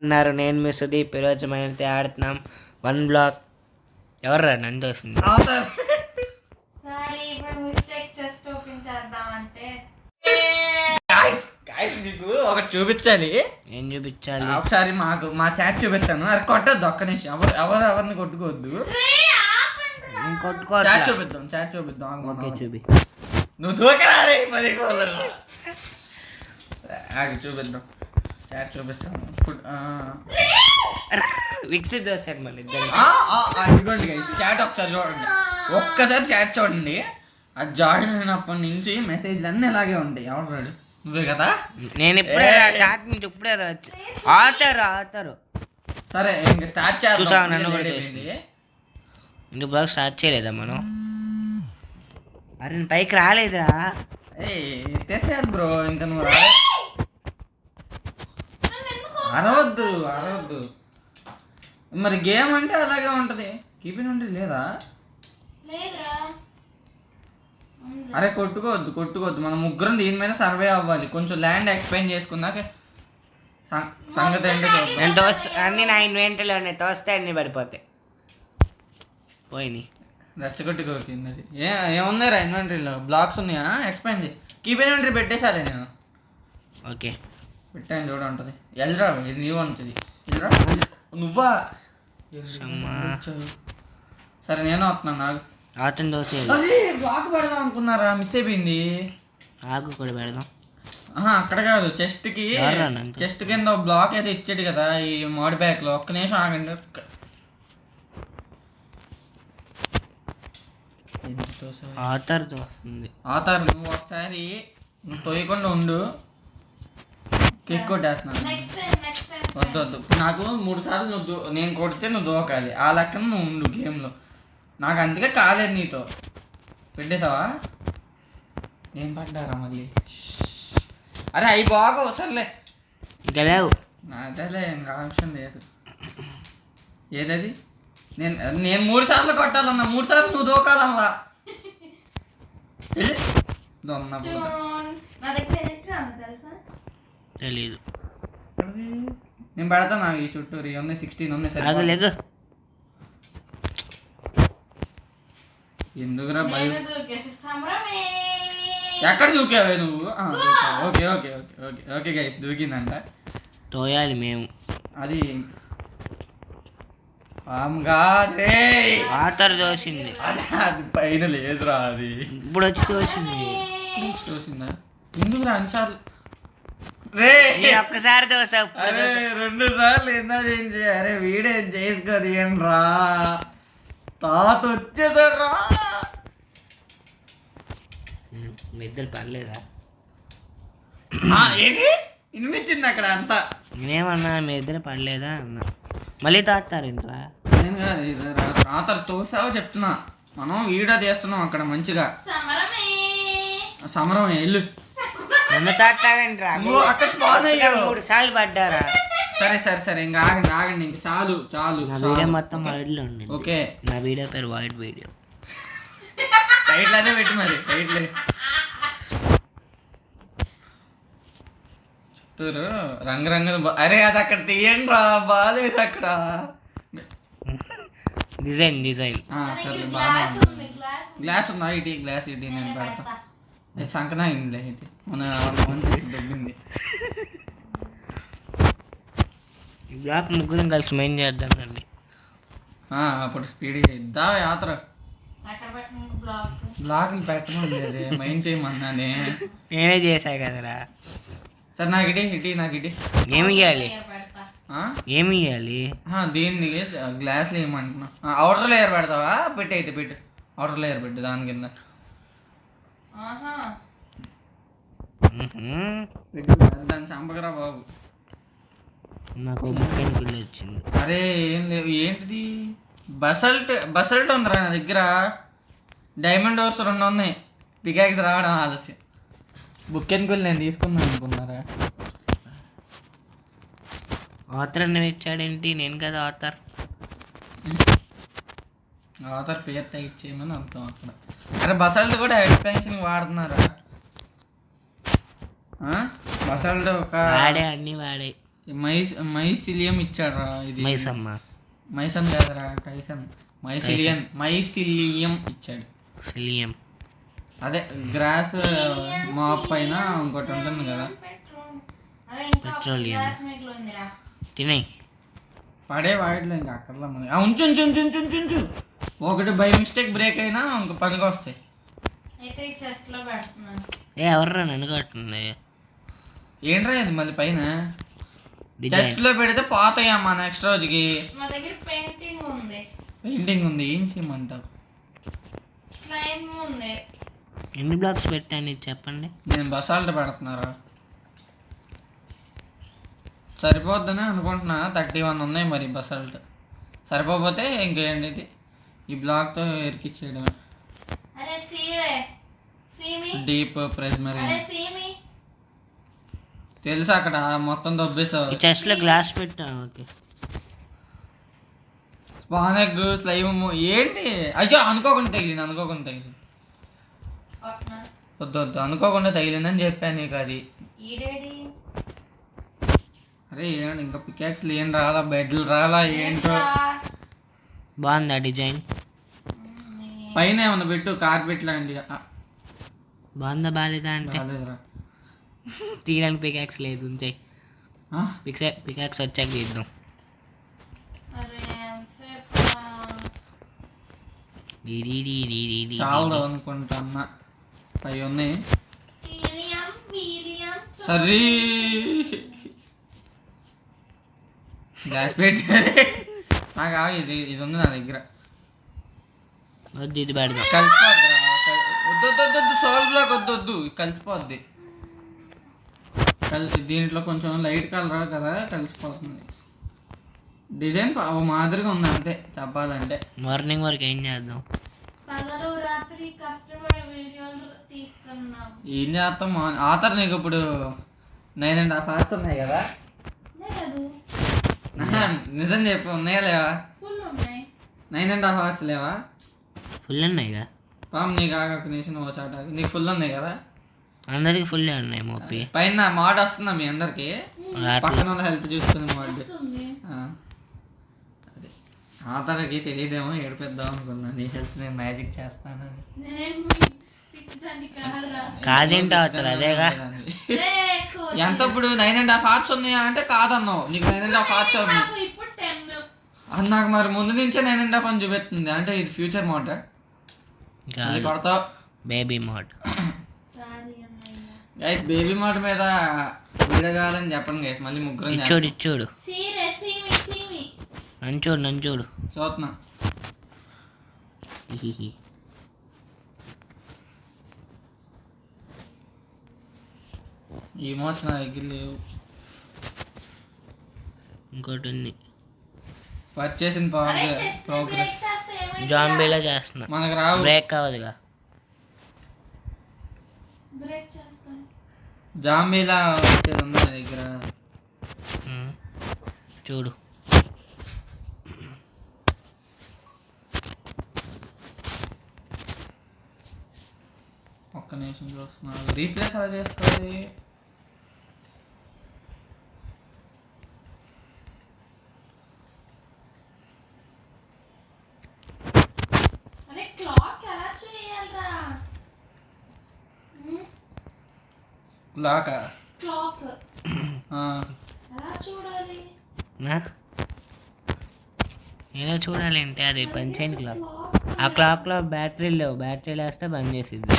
ఉన్నారు. నేను మీ సుదీప్. ఈరోజు అయితే ఆడుతున్నాం 1 బ్లాక్. ఎవర్రా నంది వస్తుంది? మీకు ఒకటి చూపించాలి. ఏం చూపించాలి? ఒకసారి మా చాట్ చూపిస్తాను. అది కొట్టద్దు, ఒక్క నిమిషం. ఎవరిని కొట్టుకోవద్దు. చాట్ చూపిద్దాం. ఓకే చూపి. నువ్వు దూకరారే మరి చూపిద్దాం. చాట్ చూపిస్తాను. విక్సిత్ దోశాడు మళ్ళీ ఇదిగోండి గైస్, చాట్ ఒకసారి చూడండి. ఒక్కసారి చాట్ చూడండి. అది జాయిన్ అయినప్పటి నుంచి మెసేజ్లు అన్నీ ఇలాగే ఉంటాయి. ఎవరు రాడు? నువ్వే కదా. నేను ఇప్పుడే చాట్ నుంచి ఇప్పుడే రావచ్చు. ఆతారు సరే ఇంకా స్టార్ట్ చేద్దాం. చూసావా నన్ను కూడా చేసింది. ఇందుకు బాగా స్టార్ట్ చేయలేదా మనం? అరే పైకి రాలేదురా. తెసేది బ్రో. ఇంకా నువ్వు అరవద్దు. మరి గేమ్ అంటే అలాగే ఉంటది. కీపింగ్ అంటే లేదా? అరే కొట్టుకోవద్దు. మనం ముగ్గురం దీని మీద సర్వే అవ్వాలి. కొంచెం ల్యాండ్ ఎక్స్ప్లెయిన్ చేసుకున్నాక సంగతి ఏంటో అన్ని నా ఇన్వెంటరీలో ఉన్నాయి. తోస్తే అన్ని పడిపోతాయి. పోయినాయి. రెచ్చగొట్టుకోకింది. ఏమున్నాయిరా ఇన్వెంటరీలో? బ్లాక్స్ ఉన్నాయా? ఎక్స్ప్లెయిన్ చేయి. కీప్ ఇన్వెంటరీ పెట్టేసాలే నేను. ఓకే పెట్టాను చూడ ఉంటుంది. ఎల్రా నీవు ఉంటుంది. నువ్వా? సరే నేను వస్తున్నాను. నాకు ఆతం దోశ బ్లాక్ పెడదాం అనుకున్నారా? మిస్ అయిపోయింది. ఆకు కూడా పెడదాం. అక్కడ కాదు, చెస్ట్ కింద బ్లాక్ అయితే ఇచ్చాడు కదా ఈ మోడ్ బ్యాక్ లో. ఒక్క నిమిషం ఆగండి. ఆతారు నువ్వు ఒకసారి నువ్వు తోయకుండా ఉండు. కేక్ కొట్టేస్తున్నాను. వద్దు. నాకు 3 సార్లు నేను కొడితే నువ్వు దూకాలి. ఆ లెక్కన నువ్వు ఉండు గేమ్లో. నాకు అందుకే కాలేదు నీతో. పెట్టేసావా? నేను పడ్డారా మళ్ళీ? అరే అవి బాగో. సర్లే ఇంకా లేవు. అదేలే, ఇంకా ఆప్షన్ లేదు. ఏదది? నేను 3 సార్లు కొట్టాలన్నా. 3 సార్లు నువ్వు దూకాలన్నా. తెలీదు. నేను పెడతాను ఈ చుట్టూరు. ఉన్నాయి 16 ఉన్నాయి. సరే ఎందుకురా ఎక్కడ దూకావే నువ్వు? Okay guys, దూకిందంట. తోయాలి మేము. అది ఆతర్ దోసింది. అది పైన లేదురా. అది ఇప్పుడు వచ్చి తోసిందా? ఎందుకురా అన్నిసార్లు? ఒక్కసారి దోశ. అరే 2 సార్లు ఏందా చేయించి. అరే వీడేం చేసుకోదు ఏం రా. తాత వచ్చేసారా? మీ ఇద్దరు పర్లేదా? ఏంటి వినిపించింది అక్కడ అంతా? నేనేమన్నా మీ ఇద్దరు పడలేదా అన్నా. మళ్ళీ తాతారేంట్రా? తాత తోసావో చెప్తున్నా. మనం వీడియో తీస్తున్నాం అక్కడ మంచిగా. సమరం ఇల్లు నన్ను తాతావేంట్రా? అక్కడ 3 సార్లు పడ్డారా? సరే ఇంకా ఆగండి. ఇంక చాలు. నా వీడియో మొత్తం వైడ్లో ఉంది. ఓకే, నా వీడియో పేరు వైడ్ వీడియో. టైటిల్ అదే పెట్టి మరి. టైటిల్ చుట్టూరు రంగురంగులు. అరే అది అక్కడ తీయండి రా. బాగాలేదు అక్కడ డిజైన్. సరే బాగా. గ్లాస్ ఉందా? గ్లాస్ ఇటీ నేను పెడతా. సంకనా అయిందిలే. ఇది మన దొబ్బింది. ఈ బ్లాక్ ముగ్గురం కలిసి మెయిన్ చేద్దాం రండి. అప్పుడు స్పీడ్ ఇద్దా యాత్ర. బ్లాక్లు పెట్టడం లేదు, మైండ్ చేయమన్నా. నేనే చేసా కదరా. సరే నాకు ఇటీ. ఏమి ఇవ్వాలి? దీన్ని గ్లాస్లో ఏమంటున్నా. అవుటర్ లేయర్ పెడతావా? పెట్టు. అవుటర్ లేయర్ పెట్టు దాని కింద. దాన్ని చంపకరా బాబు. నాకు బుక్కెన్ గుళ్ళు వచ్చింది. అరే ఏం లేవు. ఏంటిది? బసల్ట్ ఉందిరా నా దగ్గర. డైమండ్ డోర్స్ 2 ఉన్నాయి. పికాక్స్ రావడం ఆలస్యం. బుక్కెన్ గుళ్ళు నేను తీసుకున్నాను అనుకున్నారా? ఆథర్ అని ఇచ్చాడేంటి? నేను కదా ఆథర్ పేరు టైప్ చేయమని అంటాం అక్కడ. అరే బసల్ట్ కూడా ఎక్స్పెన్షన్ వాడుతున్నారా? బసల్ట్ ఒక అన్ని వాడే. మైసిలియం ఇచ్చాడు ఇది. మైసమ్మ మైసన్ కాదురా, టైసన్. మైసిలియం ఇచ్చాడు. సిలియం అదే గ్రాస్ మాప్ పైన ఇంకోటి ఉంటుంది కదా, పెట్రోలియం. తినేయి. పడే వాటిలో ఇంకా అక్కర్లో మనకి. ఉంచు ఉంచు ఉంచు ఉంచు ఉంచు ఉంచు. ఒకటి బై మిస్టేక్ బ్రేక్ అయినా ఇంక పనికి వస్తాయి. ఎవర్రా నన్ను కట్టుంది? ఏంట్రా ఇది మళ్ళీ పైన చెస్ట్ లో పెడితే పోతాయమ్మా నెక్స్ట్ రోజుకి. పెయింటింగ్ ఉంది, ఏం చేయమంటావు? ఎన్ని బ్లాక్స్ పెట్టాను చెప్పండి. నేను బసాల్ట్ పెడుతున్నారా? సరిపోద్దని అనుకుంటున్నా. 31 ఉన్నాయి మరి బసాల్ట్. సరిపోతే ఇంకేంటి ఇది, ఈ బ్లాక్తో ఎరికిచ్చేయడమే. డీప్ ప్రెస్ మరి తెలుసా అక్కడ మొత్తం దొబ్బేసావు. చెస్ట్ లో గ్లాస్ పెట్టా. ఓకే. స్పాన్ ఎగ్ స్లైమ్ ఏంటి? అయ్యో అనుకోకుండా తగిలింది. వద్దు అనుకోకుండా తగిలిందని చెప్పాను నీకు. అది అరే ఏంటి ఇంకా పికాక్స్లు ఏం రాలా, బెడ్లు రాలా, ఏంటో. బాగుందా డిజైన్? పైన ఏమన్నా పెట్టు, కార్పెట్ లాంటి. బాగుందా బాగాలేదా అంటే తీయడానికి పికాక్స్ లేదు. ఉంచాయి. పికాక్స్ వచ్చాక తీద్దాం. చాలా అనుకుంటున్నా. అవి ఉన్నాయి. సరే గ్యాస్ పెట్టి నాకు ఇది ఉంది నా దగ్గర. వద్దు ఇది పెడదాం. కలిసిపోద్ది. వద్దు సోల్ బ్లాక్ వద్దు కలిసిపోద్ది. దీంట్లో కొంచెం లైట్ కలర్ కదా, కలిసిపోతుంది. డిజైన్ మాదిరిగా ఉంది అంతే చెప్పాలంటే. మార్నింగ్ వరకు ఏం చేద్దాం? ఏం చేస్తాం ఆతర్. నీకు ఇప్పుడు 9.5 hours ఉన్నాయి కదా? నిజం చెప్పు, ఉన్నాయా లేవా? 9.5 hours లేవా? ఫుల్ ఉన్నాయిగా. పాము నీకు ఆగక నిమిషం ఓ చాట. నీకు ఫుల్ ఉంది కదా? అందరికి ఫుల్ ఉన్నాయి. మోపి పైన మోడ్ వస్తుందా మీ అందరికి? పక్కన వాళ్ళ హెల్ప్ చూసుకుని మోడ్. అదే ఆతరకి తెలియదేమో, ఏడిపిద్దాం అనుకున్నా. నీ హెల్ప్ నేను మ్యాజిక్ చేస్తానని. కాదేంటి అవుతారు అదేగా. ఎంత ఇప్పుడు 9.5 hours ఉన్నాయా అంటే కాదన్నావు. నీకు 9.5 hours ఉంది నాకు. మరి ముందు నుంచే 9.5 అని చూపిస్తుంది. అంటే ఇది ఫ్యూచర్ మోడ్ కొడతావు. Baby mode. Guys baby mode మీద వీడియో కావాలని చెప్పండి గైస్. మళ్ళీ ముగ్గురు ఇచ్చోడు నంచోడు చూస్తున్నా. ఈ మోచ్ నా దగ్గర లేవు. ఇంకోటి ఉంది. Purchasing progress. జాంబీలా చేస్తున్నా. మనకు రావు. బ్రేక్ అవ్వదుగా. జాంబీలా వచ్చేది ఉంది నా దగ్గర. చూడు. ఒక్క నిమిషం చూస్తున్నా. రీప్లేస్ అలా చేస్తుంది. క్లాకా? ఏదో చూడాలి అంటే అది పనిచేయని క్లాక్. ఆ క్లాక్లో బ్యాటరీలు లేవు. బ్యాటరీలు వేస్తే బంద్ చేసిద్ది.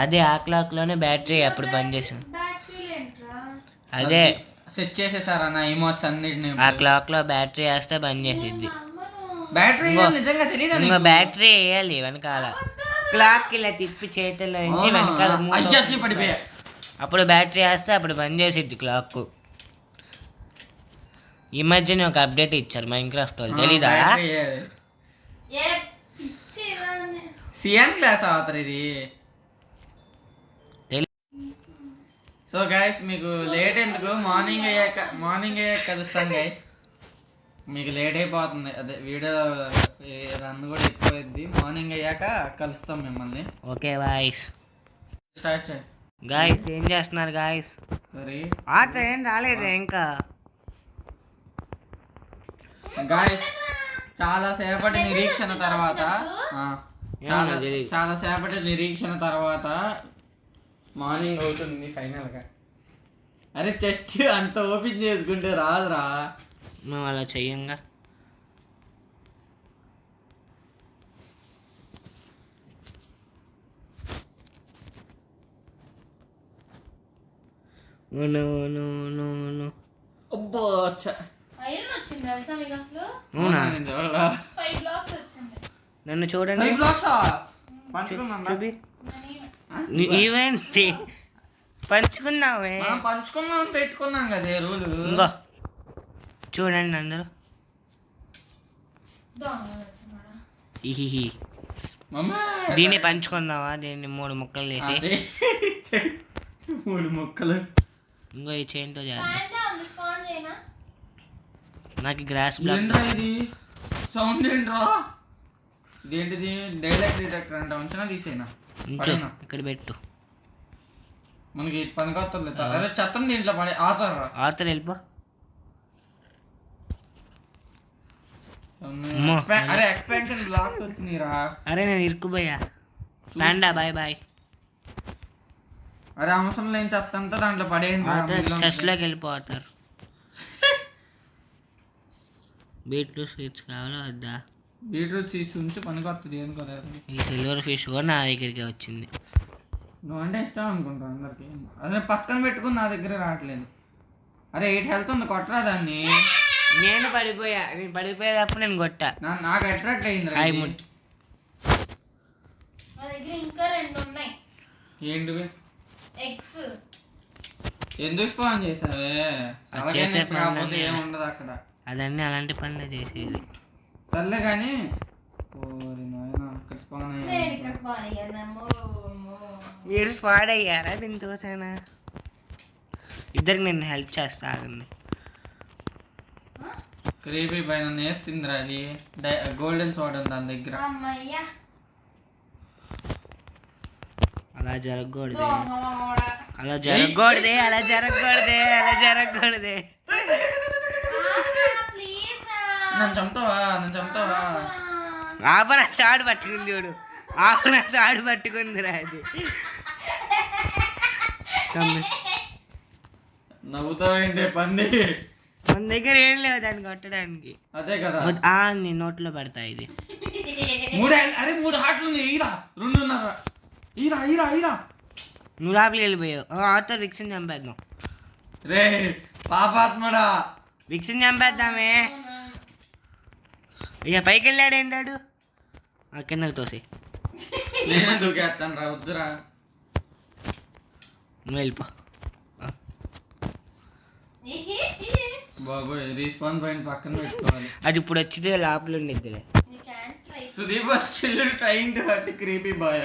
అదే ఆ క్లాక్లోనే బ్యాటరీ అప్పుడు బంద్ చేసింది. అదే సెట్ చేసేసారా నా ఇమోట్స్ అన్నిటిని? ఆ క్లాక్లో బ్యాటరీ వేస్తే బంద్ చేసిద్ది. బ్యాటరీ నిజంగా తెలియదు. ఇంకో బ్యాటరీ వేయాలి వెనకాల. క్లాక్ ఇలా తిప్పి చేతుల్లో నుంచి వెనకాల పడిపోయా. అప్పుడు బ్యాటరీ వేస్తే అప్పుడు బంద్ చేసిద్ది క్లాక్. ఈ మధ్యనే ఒక అప్డేట్ ఇచ్చారు మైన్క్రాఫ్ట్ వాళ్ళు, తెలీదా? సిఎన్ క్లాస్ అవుతారు ఇది. సో గైస్ మీకు లేట్ ఎందుకు, మార్నింగ్ అయ్యాక కలుస్తాను గైస్. మీకు లేట్ అయిపోతుంది, అదే వీడియో రన్ కూడా ఎక్కువైద్ది. మార్నింగ్ అయ్యాక కలుస్తాం మిమ్మల్ని. Okay boys. స్టార్ట్ చేయి గాయ్స్. ఏం చేస్తున్నారు గాయ్స్? సరే ఆత ఏం రాలేదు ఇంకా. గాయస్ చాలా సేపటి నిరీక్షణ తర్వాత చాలా సేపటి నిరీక్షణ తర్వాత మార్నింగ్ అవుతుంది ఫైనల్ గా. అరే చెస్ట్ అంత ఓపెన్ చేసుకుంటే రాదురా. మేము అలా చెయ్యంగా. అబ్బో నన్ను చూడండి. చూపి ఈవెంట్ పంచుకున్నామే. పంచుకున్నాం పెట్టుకున్నాం కదా రూలు. ఇంకో చూడండి అందరూ. దీన్ని పంచుకుందామా? దీన్ని 3 ముక్కలు చేసి 3 ముక్కలు ఇంకో ఈ చైన్తో చేద్దాం. నాకు గ్రాస్ బ్లాక్ ఇది సౌండ్ ఏంట్రా? ఇదేంటిది? డైలాగ్ డిటెక్టర్ అంట. ఉంచినా తీసేనా? ఇక్కడ పెట్టు. మనకి పనికొస్తుంది. అదే చెత్తం దీంట్లో పడే ఆతర్ వెళ్ళిపో. అరే ఎక్స్పాన్షన్ బ్లాక్ వచ్చిందిరా. అరే నేను ఇరుక్కుపోయా. Panda bye bye. అరే అవసరం లేని చెత్త అంతా దాంట్లో పడేయండి. చెస్ట్లోకి వెళ్ళిపోతారు. బీట్రూట్ స్వీట్స్ కావాలా వద్దా? బీట్రూట్ సీడ్స్ ఉంచి పనికొస్తుంది. ఏం కదా ఈ సిల్వర్ ఫిష్ కూడా నా దగ్గరికి వచ్చింది. నువ్వంటే ఇష్టం అనుకుంటా అందరికి. అదే పక్కన పెట్టుకుని నా దగ్గర రావట్లేదు. అరే 8 హెల్త్ ఉంది, కొట్టరా దాన్ని. నేను పడిపోయేటప్పుడు నేను కొట్టా. నాకు అట్రాక్ట్ అయింది. ఏంటివి? ఎందుకు స్పాన్ చేసావే? కాకపోతే ఏముండదు అక్కడ. అదన్నీ అలాంటి పనులు చేసేది. సర్లే కానీ మీరు స్పాడ్ అయ్యారా దీనికోసైనా? ఇద్దరికి నేను హెల్ప్ చేస్తా. ఆగండి. క్రీపీ పైన నేస్తుందిరా. అది గోల్డెన్ సోడ్ ఉంది దాని దగ్గర. అలా జరగకూడదే. అలా జరగకూడదే. అలా జరగకూడదే. అలా జరగకూడదే. నన్ను చంపుతావా? ఆపరా చాడు పట్టుకుంది చూడు. ఆపరా చాడు పట్టుకుందిరా. అది నవ్వుతావేంటి పండి? మన దగ్గర ఏం లేవు దాన్ని కొట్టడానికి. అదే కదా. నీ నోట్లో పడతా. ఇది 3 హాట్లు ఉంది. 2.5. ఈరా నువ్వు లోపలికి వెళ్ళిపోయావు. ఆతో విక్సిని చంపేద్దాం. రే పాపాత్మడా, విక్సిని చంపేద్దామే. ఇక పైకి వెళ్ళాడు ఏంటాడు. కిందకి తోసి. నేను దూకేస్తాను రా. వద్దురా నువ్వు వెళ్ళిపో. బాబోయ్ రీస్పాన్ పాయింట్ పక్కన పెట్టుకోవాలి. అది ఇప్పుడు వచ్చితే లోపల ఉండిద్దిలే. Sudeep was still trying to hurt creepy boy.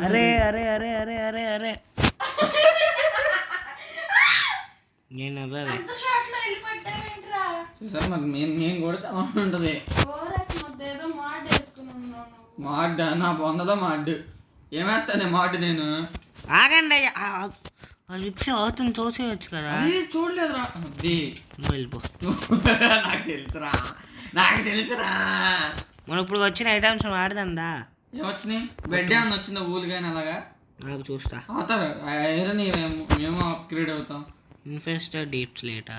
అరే అరే అరే అరే అరే అరే నేను అవ్వవే చూసారు మరి. నేను కూడా చాలా ఉంటుంది. మాడ్ నా బొందలో మాడ్ ఏమేస్తాను మాడ్ నేను. ఆగండి అయ్యా. రిక్ష అవుతుంది తోసేయచ్చు కదా. చూడలేదురా. నువ్వు వెళ్ళిపో. నాకు తెలుసురా. మనం ఇప్పుడు వచ్చిన ఐటమ్స్ వాడదందా? ఏమొచ్చినాయి? బెడ్ ఏమన్నా వచ్చిందా ఊలు కానీ అలాగా? నాకు చూస్తా. అవుతారు ఐరన్ మేము అప్గ్రేడ్ అవుతాం. ఇన్ఫెస్టర్ డీప్ స్లేటా?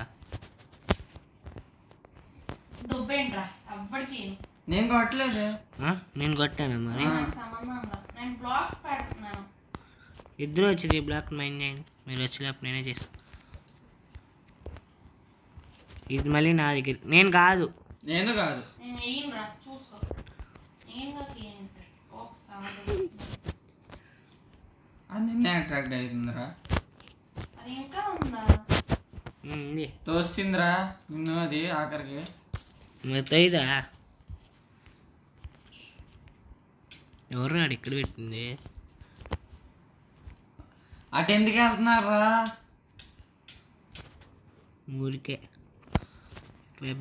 నేను కొట్టలేదు. నేను కొట్టాను మరి. ఇద్దరు వచ్చింది బ్లాక్ మైన్ చేయండి. మీరు వచ్చినప్పుడు నేనే చేస్తాను. ఇది మళ్ళీ నా దగ్గర. నేను కాదు. నిన్నే అట్రాక్ట్ అవుతుందిరా. ఉంది తోసిందిరా నిన్ను అది ఆఖరికి. మొత్తైదా ఎవరు నాడు ఇక్కడ పెట్టింది? అటు ఎందుకు వెళ్తున్నారా? ఊరికే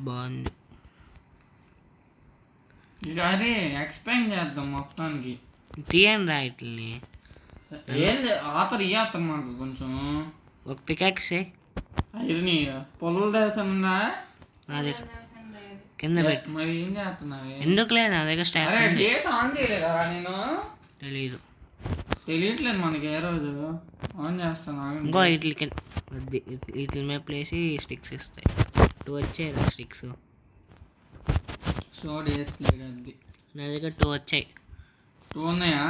బాగుంది. అరే ఎక్స్ప్లెయిన్ చేద్దాం మొత్తానికి. తీయండి రా ఇట్లని. ఆతరు ఈ ఆతరు మాకు కొంచెం ఒక పికాక్స్ ఐరన్ పొలం తెలుసా అది కింద పెట్టు. మరి ఏం చేస్తున్నావు? ఎందుకు లేదు నా దగ్గర స్టాక్ అరే ఉంది. డేస్ ఆన్ చేయలేదా నేను? తెలీదు. తెలియట్లేదు మనకి ఏ రోజు ఆన్ చేస్తాను. ఇంకో వీటికి వీటి మీద ప్లేసి స్టిక్స్ ఇస్తాయి. 2 వచ్చాయి రా స్టిక్స్. సో డేస్ క్లియర్ అది. నా దగ్గర 2 వచ్చాయి. 2 ఉన్నాయా?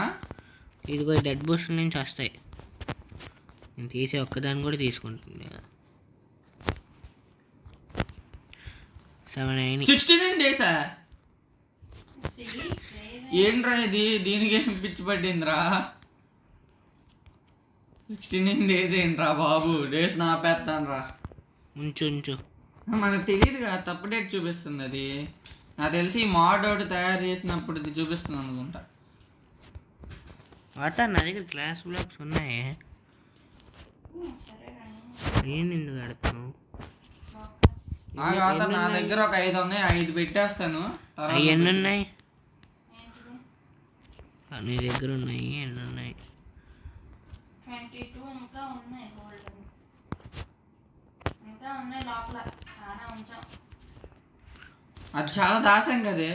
ఇదిగో డెడ్ బూస్ట్ నుంచి వస్తాయి. నేను తీసే ఒక్కదాన్ని కూడా తీసుకుంటుంది కదా. 7 అయినాయి. 69 డేసా? ఏంట్రా ఇది? దీనికి ఏం పిచ్చి పట్టిందిరా? 69 డేస్ ఏంట్రా బాబు? డేస్ నాపేస్తాను రా. ఉంచు మనకు తెలియదు కదా, తప్పు డేట్ చూపిస్తుంది అది. నాకు తెలిసి ఈ మోడ్ ఒకటి తయారు చేసినప్పుడు ఇది చూపిస్తుంది అనుకుంటా. అత నా దగ్గర గ్లాస్ బ్లాక్స్ ఉన్నాయి. నేను ఎందుకు ఆడుతున్నావు? నా దగ్గర ఒక 5 ఉన్నాయి. 5 పెట్టేస్తాను. అవి ఎన్ని ఉన్నాయి? నీ దగ్గర ఉన్నాయి ఎన్ని ఉన్నాయి? 22 ఇంకా ఉన్నాయి. గోల్డ్ ఇంకా ఉన్నాయి లోపల, చాలా ఉంచాం. అది చాలా దాటాం కదే.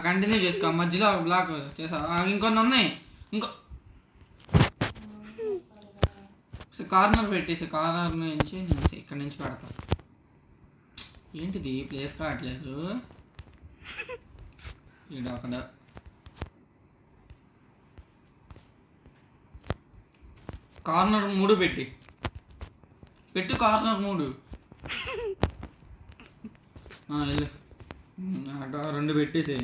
కంటిన్యూ చేసుకో. మధ్యలో ఒక బ్లాక్ చేసావు. ఇంకొన్ని ఉన్నాయి. ఇంకో కార్నర్ పెట్టేసి కార్నర్ నుంచి ఇక్కడ నుంచి పెడతా. ఏంటిది ప్లేస్ కావట్లేదు. ఇక్కడ అక్కడ కార్నర్ 3 పెట్టు. కార్నర్ 3 వెళ్ళు. అటు 2 పెట్టేసే.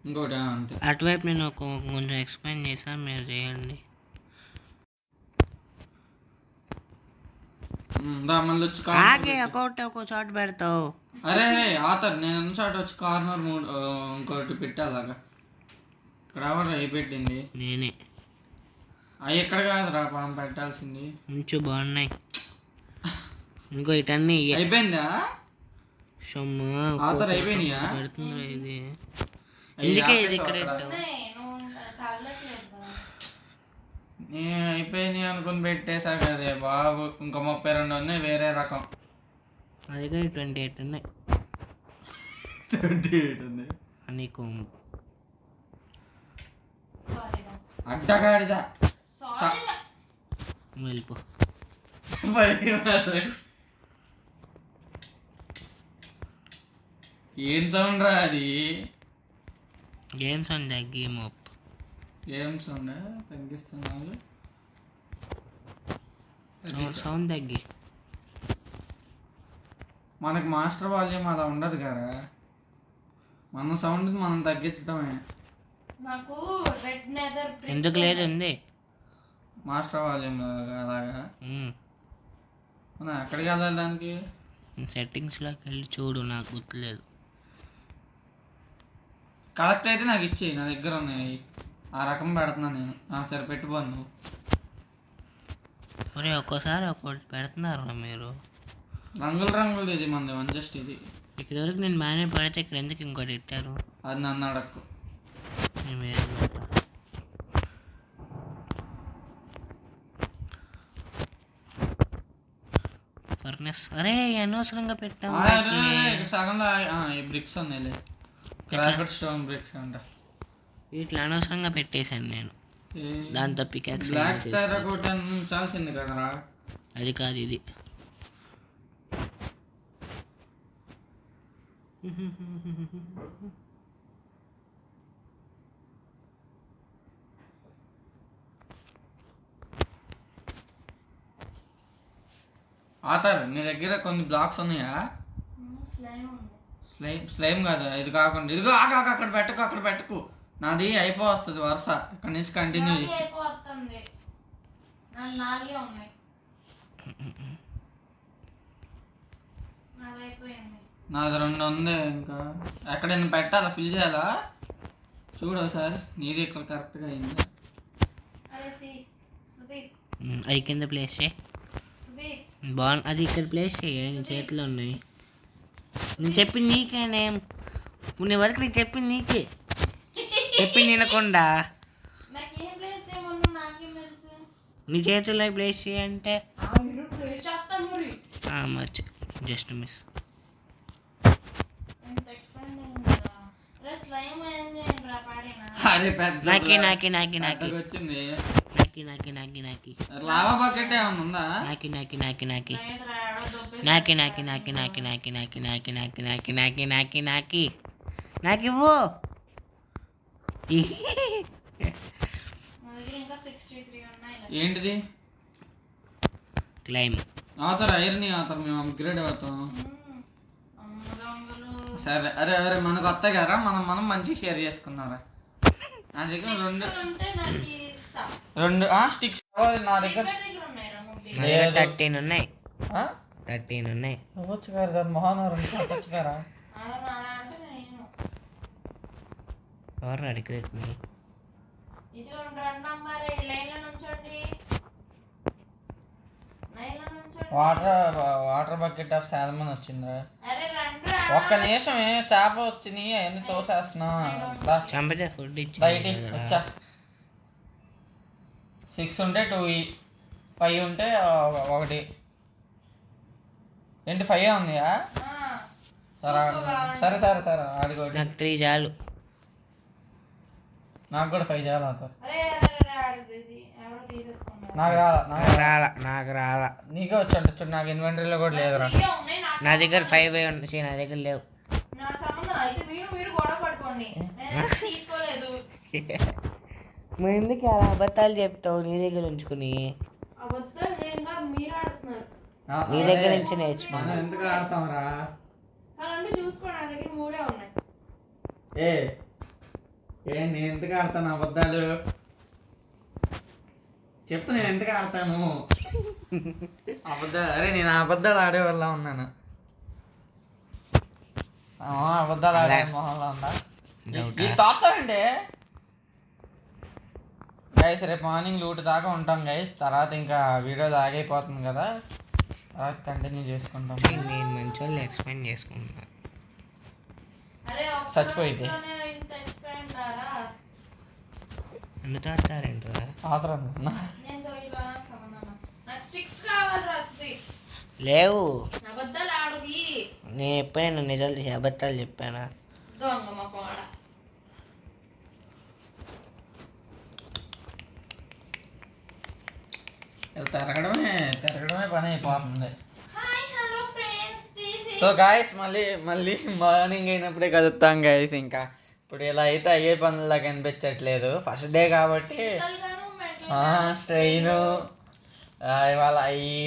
ఇంకోటి అంతే. అటువైపు నేను కొంచెం ఎక్స్ప్లెయిన్ చేశాను, మీరు చేయండి. మళ్ళీ వచ్చి ఆగే ఒక చోట పెడతావు. అరే ఆతర్ నేను అన్న చోట వచ్చి కార్నర్ 3 ఇంకోటి పెట్టాలాగా. ఇక్కడ ఎవరు అవి పెట్టింది? నేనే. అవి ఎక్కడ కాదురా పాము పెట్టాల్సింది. కొంచెం బాగున్నాయి. ఇంకో ఇటన్నీ అయిపోయిందా? ఆతర్ అయిపోయినాయా? పెడుతుందిరా ఇది. ఎందుకే ఇది ఇక్కడ అయిపోయినాయి అనుకుని పెట్టేసా కదే బాబు. ఇంకా 32 ఉన్నాయి వేరే రకం. నా దగ్గర 28 ఉన్నాయి. 28 ఉన్నాయి. నీకు అడ్డగాడిదా వెళ్ళిపో. ఏం సౌండ్ రా అది? Games on the game up. Game sound తగ్గిస్తున్నాను. సౌండ్ తగ్గి. మనకి మాస్టర్ వాల్యూమ్ అలా ఉండదు కదా. మన సౌండ్ మనం తగ్గించడమే. నాకు రెడ్ నెదర్ ఎందుకు లేదు ఉంది మాస్టర్ వాల్యూమ్ అలాగా. మనం ఎక్కడికి వెళ్ళాలి దానికి? సెట్టింగ్స్లోకి వెళ్ళి చూడు, నాకు గుర్తులేదు. కరెక్ట్ అయితే నాకు ఇచ్చి, నా దగ్గర ఉన్నాయి. ఆ రకం పెడుతున్నాను నేను. సరే పెట్టుకోను నువ్వు. మరి ఒక్కోసారి ఒక్కొక్కటి పెడుతున్నారు మీరు. రంగులు ఇది మంది జస్ట్ ఇది. ఇక్కడ వరకు నేను బాగానే పడితే ఇక్కడ ఎందుకు ఇంకోటి ఇట్టారు? అది నన్ను అడక్కు. ఫర్నెస్ అరే అనవసరంగా పెట్టాము. సగంలో ఈ బ్రిక్స్ ఉన్నాయి. క్రాకెడ్ స్టోన్ బ్రిక్స్ అంట. వీటిలో అనవసరంగా పెట్టేశాను నేను. దాంతో పికాక్స్ బ్లాక్ టెర్రకోటా చాల్సింది కదరా. అది కాదు ఇది. ఆతర్ నీ దగ్గర కొన్ని బ్లాక్స్ ఉన్నాయా? స్లైమ్ కాదు ఇది కాకుండా. ఇదిగో అక్కడ పెట్టకు. నాది అయిపోతుంది వరుస. ఇక్కడ నుంచి కంటిన్యూ చేసి. నాది 2 ఉంది. ఇంకా ఎక్కడైనా పెట్టాలా? ఫిల్ చేయాలా? చూడు ఒకసారి. నీది ఇక్కడ కరెక్ట్గా అయింది. అవి కింద ప్లేస్ చేయి. బాగుంది. అది ఇక్కడ ప్లేస్ చేయి. చేతిలో ఉన్నాయి. నేను చెప్పింది నీకేనే. నీ వరకు నేను చెప్పింది నీకే. చెప్పింది వినకుండా. నీ చేతుల్లో ప్లేస్ చేయంటే మీరు ప్లేస్ చేస్తాం మరి మచ్ జస్ట్ మిస్. ఎంత ఎక్స్పెండ్ అయిందా రే స్లైమ్ అయింది రా పాడేనా అరే పెద్ద నాకి నాకి నాకి నాకి పెద్దగా వచ్చింది. నాకి నాకి నాకి నాకి లావా బకెట్ ఏమన్నా ఉందా? నాకి నాకి నాకి నాకి లేదురా ఎవడో దొబ్బేసి నాకి నాకి నాకి నాకి నాకి నాకి నాకి నాకి నాకి నాకి నాకి నాకి నాకు ఇవ్వు. మా దగ్గర ఇంకా 63 ఉన్నాయి ఏంటిది? క్లైమ్ అవుతారు ఐరన్ అవుతారు, మేము అప్గ్రేడ్ అవుతాం. అమ్మదొంగలు సరే అరే అరే మనకు వస్తాయి కదా, మనం మనం మంచిగా షేర్ చేసుకున్నారా. నా దగ్గర రెండు ఉంటే నాకు ఇస్తా రెండు స్టిక్స్ నా దగ్గర. దగ్గర ఉన్నాయి రా ముగ్గురు నా దగ్గర లేదు. 13 ఉన్నాయి. 13 ఉన్నాయి. అవ్వచ్చు గారు దాని మొహాన్ వచ్చి గారా. అలా అంటే నేను ఎవరు అడిగేట్ మీ ఇది రండి అమ్మారే లైన్లో నుంచోండి లైన్లో నుంచోండి వాటర్ బకెట్ ఆఫ్ సాల్మన్ వచ్చిందా? అరే రండ్రా ఒక్క నిమిషమే, చేప వచ్చినాయి అవన్నీ తోసేస్తున్నా. చంపితే ఫుడ్ బయటి ఇచ్చి వచ్చా 6 ఉంటే 2 5 ఉంటే ఒకటి. ఏంటి 5 ఉందియా? సరే సరే సరే సరే ఆడుకోటి. నాకు 3 చాలు. నాకు కూడా 5 చాలు అవుతారు. అరే అరే అరే ఆడది ఎవడో తీసేసుకున్నారు నాకు రాలా నాకు రాలా. నీకే వచ్చి చూడు, నాకు ఇన్వెంటరీలో కూడా లేదురా. ఇవే ఉన్నాయి నా దగ్గర 5 ఉన్నాయి, నా దగ్గర లేవు. నా సంబంధం అయితే మీరు గొడవ పడుకోండి నేను తీసుకోలేదు మరి ఎందుకు అలా అబద్ధాలు చెప్తావు నీ దగ్గర ఉంచుకుని? అబద్ధం నేను కాదు మీరు ఆడుతున్నారు నీ దగ్గర నుంచి నేర్చుకున్నా. మనం ఎందుకు ఆడతాంరా? అలాంటి చూసుకోండి నా దగ్గర 3 ఉన్నాయి నేను ఎందుకు ఆడతాను అబద్ధాలు? చెప్పు, నేను ఎందుకు ఆడతాను అబద్ధాలు? అరే నేను అబద్ధాలు ఆడే వల్ల ఉన్నాను. అబద్ధాలు ఆడే మొహంలో ఉందా? ఈ తాత అండి గైస్, రేపు మార్నింగ్ లూట్ దాకా ఉంటాం గైస్. తర్వాత ఇంకా వీడియో ఆగైపోతుంది కదా, తర్వాత కంటిన్యూ చేసుకుంటాం. నేను మంచి వాళ్ళు ఎక్స్ప్లెయిన్ చేసుకుంటున్నా. అరే చచ్చిపోయింది. ఇంత ఎక్స్పెండ్ ఆరా ఎందుకు ఆడతారేంట్రా? ఆతరం నేను తోయిలా సంబంధం నాకు స్టిక్స్ కావాలిరా స్టిక్స్ లేవు. అబద్ధాలు ఆడువి నేను ఎప్పుడైనా నిజాలు చేసి అబద్ధాలు చెప్పానా? దొంగ మొక్కవాడ తిరగడమే పని అయిపోతుంది. Hi hello friends this so guys మళ్ళీ మార్నింగ్ అయినప్పుడే కలుస్తాం గాయస్. ఇంకా ఇప్పుడు ఇలా అయితే అయ్యే పనుల్లో కనిపించట్లేదు. ఫస్ట్ డే కాబట్టి గాను మెంటల్ స్ట్రెయిన్. ఇవాళ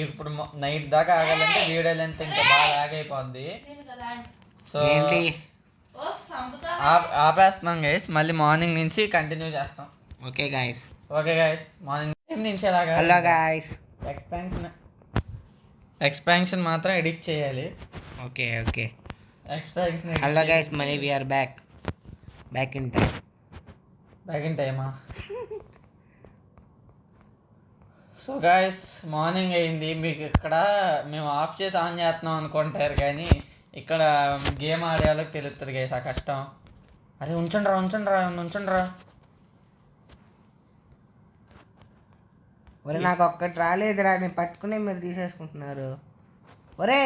ఇప్పుడు నైట్ దాకా ఆగాలంటే వీడియో లెంత్ ఇంకా బాగా ఆగైపోద్ది. నేను కదా సో ఏంటి? ఓ సంపుతా ఆపేస్తున్నాం గైస్, మళ్ళీ మార్నింగ్ నుంచి కంటిన్యూ చేస్తాం. Okay guys. Okay guys, morning నుంచి ఎలాగా హలో గాయస్. ఎక్స్పాన్షన్ మాత్రం ఎడిట్ చేయాలి. Okay okay. Expansion hello guys, మళ్ళీ we are back in time. Back in టైమా? సో గాయస్, మార్నింగ్ అయింది. మీకు ఇక్కడ మేము ఆఫ్ చేసి ఆన్ చేస్తున్నాం అనుకుంటారు, కానీ ఇక్కడ గేమ్ ఆడే వాళ్ళకి తెలుస్తుంది గైస్ ఆ కష్టం. అరే ఉంచండిరా. ఒరే నాకు ఒక్కటి రాలేదురా, నేను పట్టుకునే మీరు తీసేసుకుంటున్నారు. ఒరే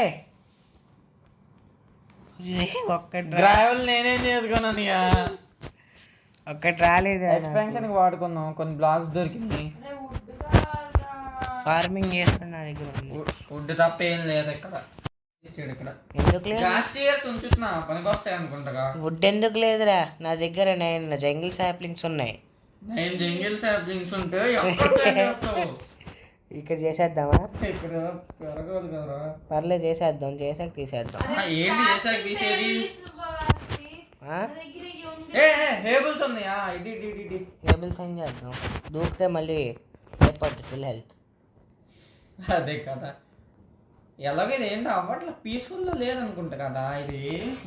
ఒక్కటి గ్రావెల్ నేనేం చేసుకున్నాను ఇక. ఒక్కటి రాలేదు. ఎక్స్పాన్షన్ కి వాడుకున్నాం, కొన్ని బ్లాక్స్ దొరికినాయి. అరే వుడ్ కావాలిరా ఫార్మింగ్ చేస్తున్నా దగ్గర ఉంది. ఫుడ్ తప్ప ఏం లేదు ఇక్కడ. ఇక్కడ ఎందుకు లేదు? లాస్ట్ ఇయర్స్ ఉంచుతున్నా, పనికి వస్తాయి అనుకుంటా. వుడ్ ఎందుకు లేదురా? నా దగ్గర 9 జంగిల్ సాప్లింగ్స్ ఉన్నాయి. 9 జంగిల్ సాప్లింగ్స్ ఉంటే ఎక్కడ ఇక్కడ చేసేద్దామా? ఇక్కడ పెరగదు కదరా. పర్లేదు చేసేద్దాం, చేసాక తీసేద్దాం. ఏంటి చేసాక తీసేది? ఆ? దగ్గర ఇది ఉంది హేబుల్స్ ఉన్నాయా? ఇది టేబుల్ సైన్ చేద్దాం. దూకితే మళ్ళీ అయిపోద్ది ఫుల్ హెల్త్. అదే కదా. ఎలాగో ఇది ఏంటి అవ్వట్లా, పీస్ఫుల్లో లేదనుకుంటా కదా. ఇది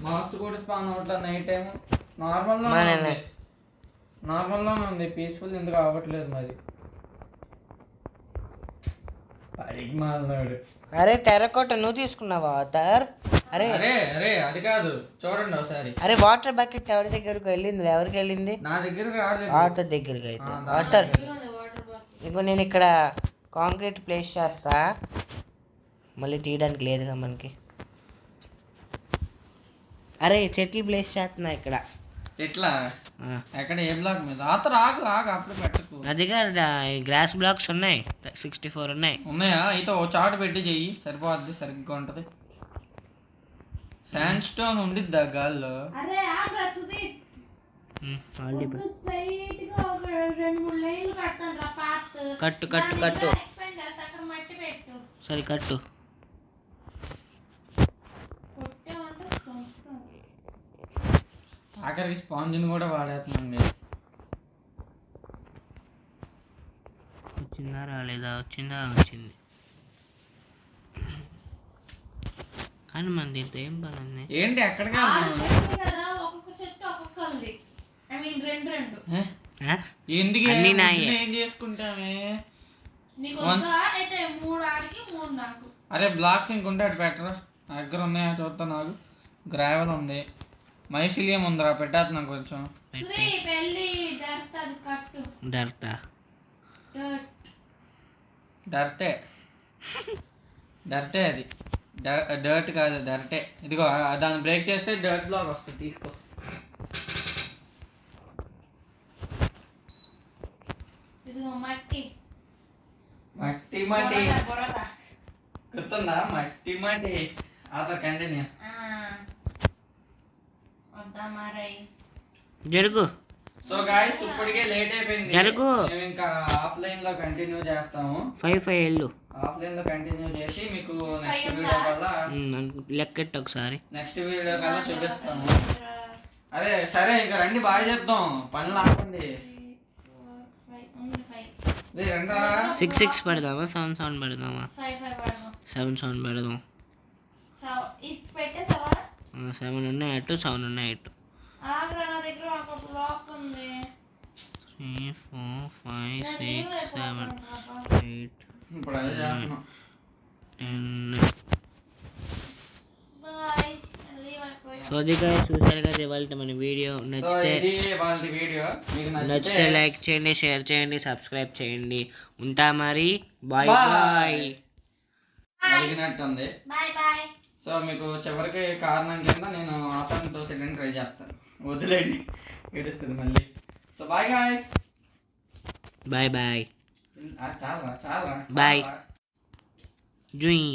మార్క్స్ కూడా స్పాన్ అవ్వట్లా. నైట్ టైం నార్మల్లోనే ఉంది, పీస్ఫుల్ ఎందుకు అవ్వట్లేదు మరి. అరే టెర్రకోట నువ్వు తీసుకున్నావా అవతార్? అరే అరే అది కాదు, చూడండి ఒకసారి. అరే వాటర్ బకెట్ ఎవరి దగ్గరకు వెళ్ళింది? ఎవరికి వెళ్ళింది? నా దగ్గర రాలేదు. ఆటర్ దగ్గరికి. అయితే ఆటర్ ఉంది వాటర్ బాటిల్ ఇంకో నేను ఇక్కడ కాంక్రీట్ ప్లేస్ చేస్తా, మళ్ళీ తీయడానికి లేదుగా మనకి. అరే చెట్లు ప్లేస్ చేస్తున్నా ఇక్కడ. ఎట్లా ఆ, ఎక్కడ ఏ బ్లాక్ మీద రాగు అప్పుడు పెట్టకు. అదిగా గ్రాస్ బ్లాక్స్ ఉన్నాయి, 64 ఉన్నాయి. ఉన్నాయా? అయితే ఓ చాటు పెట్టి చెయ్యి సరిపోద్ది, సరిగ్గా ఉంటది. శాండ్ స్టోన్ ఉండిద్దా గాల్లో? అరే ఆగ్రా సుదీప్, ఆల్రెడీ స్ట్రైట్ గా ఒక 2-3 లైన్లు కడతాను రా పాత్. కట్టు. ఎక్స్పెండ్ చేస్తా, అక్కడ మట్టి పెట్టు. సరే కట్టు. కొట్టామంటే సంపుతాం. ఆఖరికి స్పాంజ్ని కూడా వాడేస్తున్నాండి. వచ్చిందా రాలేదా? వచ్చింది. కానీ మన దీంతో ఏం పని ఉంది? ఏంటి ఎక్కడికి ఆరు వెళ్తున్నావు? చెట్లు కదా, ఒక్కొక్క చెట్టు ఒక్కొక్కది. I mean 2. ఎందుకు అన్నీ నాయే. ఏం చేసుకుంటామే? నీకు వద్దా? అయితే 3 ఆడికి 3 నాకు. అరే బ్లాక్స్ ఇంకుంటే అటు పెట్టరా, నా దగ్గర ఉన్నాయా చూస్తా. నాకు గ్రావెల్ ఉంది, మైసిలియం ఉందిరా, పెట్టేస్తున్నాను కొంచెం. సుదీప్ వెళ్ళి డర్త్ అది కట్టు. డర్తా డర్ట్. డర్టే అది డర్ట్ కాదు, డర్టే. ఇదిగో దాన్ని బ్రేక్ చేస్తే డర్ట్ బ్లాక్ వస్తుంది, తీసుకో. ఇదిగో మట్టి. మట్టి బురద. గుర్తుందా? మట్టి ఆధార్ కంటిన్యూ. వద్దా మారై. జరుగు. సో గాయ్స్ ఇప్పటికే లేట్ అయిపోయింది, జరుగు. మేము ఇంకా ఆఫ్లైన్ లో కంటిన్యూ చేస్తాము. 5 వెళ్ళు. ఆఫ్లైన్ లో కంటిన్యూ చేసి మీకు నెక్స్ట్ 5 వీడియో కల్లా లెక్కెట్టు ఒకసారి. చూపిస్తాము. అరే సరే ఇంకా రండి, బాగా చెప్తాం, పనులు ఆపండి. 6 పెడదామా, 7 పెడదామా? 5 పడదాం. 7 పెడదాం. ఇది పెట్టేసావా? 7 ఉన్నాయి అటు, 7 ఉన్నాయి ఇటు. ఆగ్రా, నా దగ్గర ఒక బ్లాక్ ఉంది. 3 4 5 నేను 6 లీవ్ 7 అయిపోతాను. 8 ఇప్పుడు అదే చేస్తున్నాం. 10. బాయ్. లీవ్ అయిపోయా. సో అది guys, చూసారు కదా ఇవాళ మన వీడియో. సో నచ్చితే ఇది వాళ్ళ వీడియో, మీకు నచ్చితే లైక్ చేయండి, షేర్ చేయండి, సబ్స్క్రైబ్ చేయండి. ఉంటా మరి. Bye Bye. బాయ్. అడిగినట్టుంది. బాయ్. సో మీకు చివరికి కారణం కింద నేను ఆటోని తోసేయడానికి ట్రై చేస్తాను, వదిలేండి, ఏడుస్తుంది మళ్ళీ. So bye guys. బాయ్ చాలా Bye. జుయ్.